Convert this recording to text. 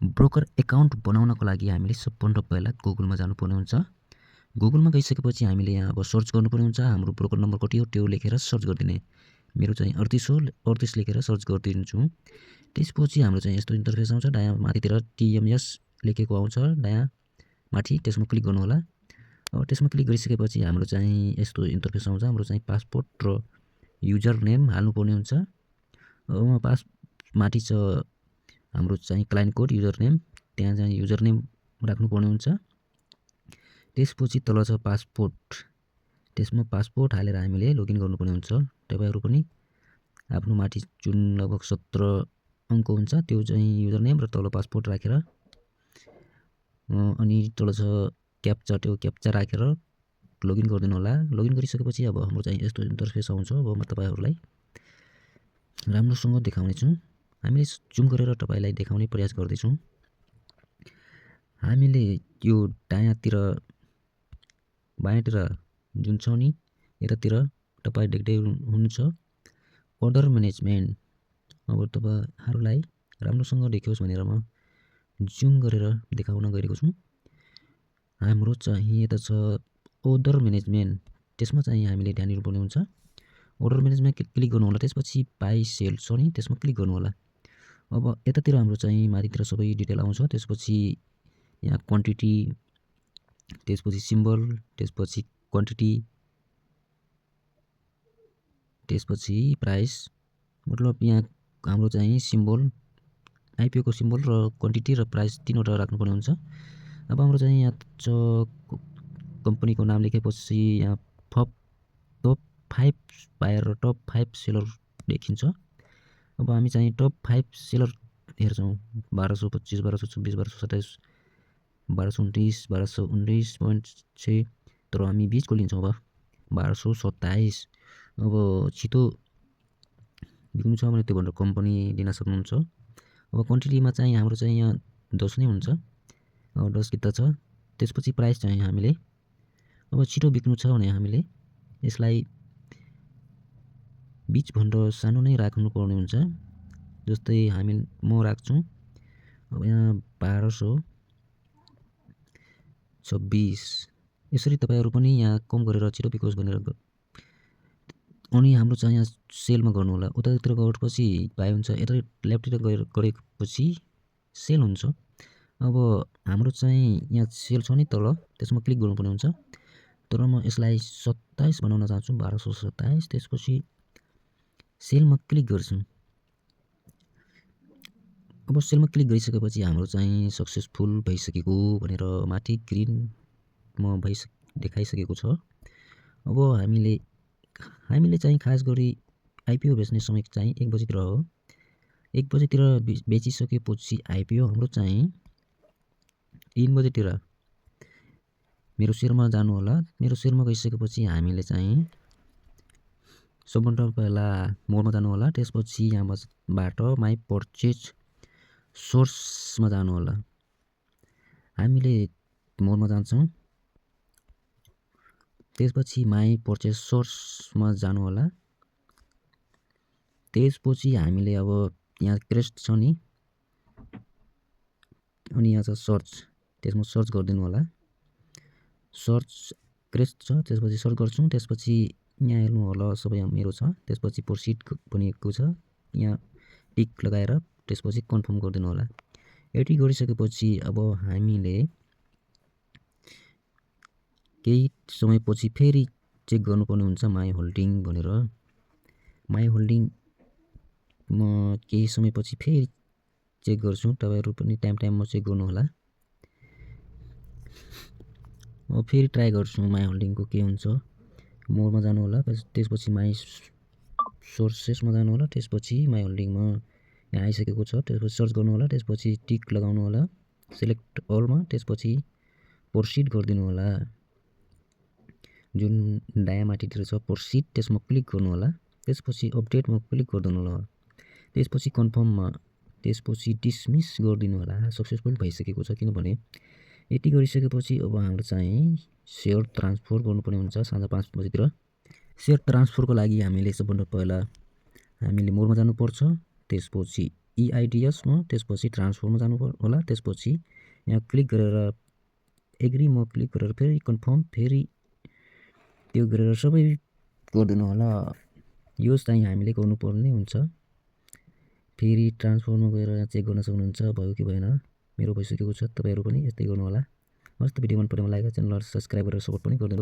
Broker account बनाउनको लागि हामीले सबभन्दा पहिला गुगलमा जानुपर्ने हुन्छ। गुगलमा गइसकेपछि हामीले यहाँ अब सर्च गर्नुपर्ने हुन्छ। हाम्रो ब्रोकर नम्बर कति हो त्यो लेखेर सर्च गरिदिने। मेरो चाहिँ 38 हो, 38 लेखेर सर्च गरिदिन्छु। त्यसपछि हाम्रो चाहिँ यस्तो इन्टरफेस आउँछ। दायाँ माथितिर TMS लेखेको आउँछ दायाँ माथि, त्यसमा क्लिक गर्नु होला। अब त्यसमा क्लिक गरिसकेपछि हाम्रो चाहिँ यस्तो इन्टरफेस आउँछ। हाम्रो चाहिँ पासपोर्ट र युजर नेम हाल्नुपर्ने हुन्छ। अब पास माथि छ हाम्रो चाहिँ क्लाइन्ट कोड, युजर नेम, त्यहाँ चाहिँ युजर नेम राख्नुपर्ने हुन्छ। त्यसपछि तल छ पासपोर्ट, त्यसमा पासपोर्ट हालेर हामीले लगइन गर्नुपर्ने हुन्छ। तपाईहरु पनि आफ्नो माथि जुन लगभग 17 अङ्क हुन्छ त्यो चाहिँ युजर नेम र तल पासपोर्ट राखेर अनि तल छ क्याप्चा, त्यो क्याप्चा राखेर लगइन गरिदिनु होला। लगइन गरिसकेपछि अब हाम्रो चाहिँ यस्तो इन्टरफेस आउँछ। अब म तपाईहरुलाई राम्रोसँग देखाउने छु। हामीले जुम गरेर तपाईलाई देखाउने प्रयास गर्दैछौँ। हामीले यो दायाँतिर बायाँतिर जुन छ नि यतातिर तपाई देख्दै हुनुहुन्छ अर्डर म्यानेजमेन्ट। अब तपाईहरुलाई राम्रोसँग देखियोस् भनेर म जुम गरेर देखाउन गएको छु। हाम्रो चाहिँ यता छ अर्डर म्यानेजमेन्ट, त्यसमा चाहिँ हामीले ध्यान दिनुपर्ने हुन्छ। अर्डर म्यानेजमेन्ट क्लिक गर्नु होला। त्यसपछि बाइ सेल छ नि त्यसमा क्लिक गर्नु होला। अब यतातिर हाम्रो चाहिँ माथितिर सबै डिटेल आउँछ। त्यसपछि यहाँ क्वान्टिटी, त्यसपछि सिम्बल, त्यसपछि क्वान्टिटी, त्यसपछि प्राइस। मतलब यहाँ हाम्रो चाहिँ सिम्बल, आइपिओ को सिम्बल र क्वान्टिटी र प्राइस तीनवटा राख्नुपर्ने हुन्छ। अब हाम्रो चाहिँ यहाँ छ कम्पनीको नाम लेखेपछि यहाँ टप 5 बायर र टप 5 सेलर देखिन्छ। अब हामी चाहिँ टप 5 सेलर हेर्छौँ। 1225, 1226, 1227, 1229, 1219.6, तर हामी बीचको लिन्छौँ। अब 1227। अब छिटो बिक्नु छ भने त्यो भनेर कम्पनी दिन सक्नुहुन्छ। अब क्वान्टिटीमा चाहिँ हाम्रो चाहिँ यहाँ 10 नै हुन्छ। अब 10 किता छ। त्यसपछि प्राइस चाहिँ हामीले अब छिटो बिक्नु छ भने हामीले यसलाई बीच भन्दा सानो नै राख्नु पर्ने हुन्छ। जस्तै म राख्छु अब यहाँ 1226। यसरी तपाईहरु पनि यहाँ कम गरेर छिटो बिकोस् भनेर अनि हाम्रो चाहिँ यहाँ सेलमा गर्नु होला। उतातिर गएपछि बाइ हुन्छ, यता लेफ्टतिर गरेपछि सेल हुन्छ। अब हाम्रो चाहिँ यहाँ सेल छ नि तल, त्यसमा क्लिक गर्नुपर्ने हुन्छ। तर म यसलाई 27 बनाउन चाहन्छु, 1227। त्यसपछि सेलमा क्लिक गर्छु। अब सेलमा क्लिक गरिसकेपछि हाम्रो चाहिँ सक्सेसफुल भइसकेको भनेर माथि ग्रिनमा देखाइसकेको छ। अब हामीले चाहिँ खास गरी आइपिओ बेच्ने समय चाहिँ 1 बजेतिर हो। 1 बजेतिर बेचिसकेपछि आइपिओ हाम्रो चाहिँ 3 बजेतिर मेरो सेयरमा जानु होला। मेरो सेयरमा गइसकेपछि हामीले चाहिँ सबभन्दा पहिला मोरमा जानु होला। त्यसपछि यहाँबाट माई पर्चेज सोर्समा जानु होला। हामीले मोरमा जान्छौँ। त्यसपछि माई पर्चेज सोर्समा जानु होला। त्यसपछि हामीले अब यहाँ क्रेस्ट छ नि अनि यहाँ छ सर्च, त्यसमा सर्च गरिदिनु होला। सर्च क्रेस्ट छ, त्यसपछि सर्च गर्छौँ। त्यसपछि यहाँ हेर्नु होला सबै मेरो छ। त्यसपछि प्रोसिड भनेको छ, यहाँ टिक लगाएर त्यसपछि कन्फर्म गरिदिनु होला। यति गरिसकेपछि अब हामीले केही समयपछि फेरि चेक गर्नुपर्ने हुन्छ माई होल्डिङ भनेर। माई होल्डिङ म केही समयपछि फेरि चेक गर्छु। तपाईहरु पनि टाइममा चेक गर्नु होला। म फेरि ट्राई गर्छु माई होल्डिङको के हुन्छ। मोरमा जानु होला। त्यसपछि माई सोर्सेसमा जानु होला। त्यसपछि माई होल्डिङमा यहाँ आइसकेको छ। त्यसपछि सर्च गर्नु होला। त्यसपछि टिक लगाउनु होला सिलेक्ट अलमा। त्यसपछि प्रोसिड गरिदिनु होला। जुन दायाँ माथितिर छ प्रोसिड, त्यसमा क्लिक गर्नु होला। त्यसपछि अपडेटमा क्लिक गरिदिनु होला। त्यसपछि कन्फर्ममा, त्यसपछि डिसमिस गरिदिनु होला। सक्सेसफुल भइसकेको छ। किनभने यति गरिसकेपछि अब हाम्रो चाहिँ सेयर ट्रान्सफर गर्नुपर्ने हुन्छ साँझ 5 बजेतिर। सेयर ट्रान्सफरको लागि हामीले सबभन्दा पहिला हामीले मोरमा जानुपर्छ। त्यसपछि EIDS म त्यसपछि ट्रान्सफरमा जानु होला। त्यसपछि यहाँ क्लिक गरेर एग्री म क्लिक गरेर फेरि कन्फर्म फेरि त्यो गरेर सबै गरिदिनु होला। यो चाहिँ हामीले गर्नुपर्ने हुन्छ। फेरि ट्रान्सफरमा गएर चेक गर्न सक्नुहुन्छ भयो कि भएन। मेरो भइसकेको छ, तपाईँहरू पनि यस्तै गर्नु होला। हस् त भिडियो मन परेमा लाइक च्यानललाई सब्स्क्राइब गरेर सपोर्ट पनि गरिदिनु।